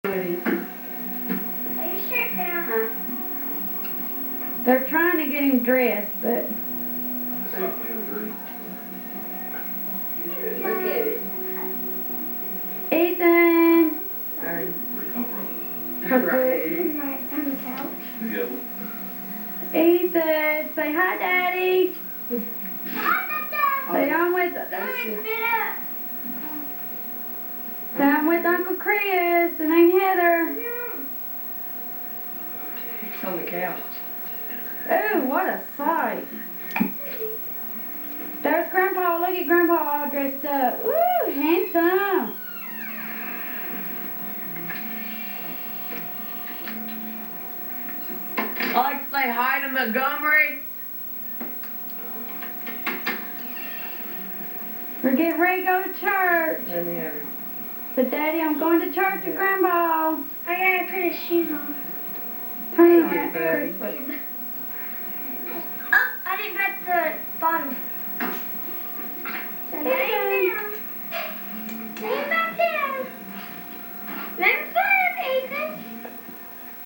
Ready. Are you sure now? Huh? They're trying to get him dressed, but Look at it. Ethan. Sorry. Where'd it come from? Right here. Right on the couch. Yeah. Ethan, say hi, Daddy. Say I'm with say I'm with Uncle Chris and Aunt Heather. It's on the couch. Ooh, what a sight. There's Grandpa. Look at Grandpa all dressed up. Woo, handsome. I like to say hi to Montgomery. We're getting ready to go to church. Let me have it. So, Daddy, I'm going to church with Grandpa. I gotta put his shoes on. Turn Hey, around. buddy. Oh, I didn't put the bottom.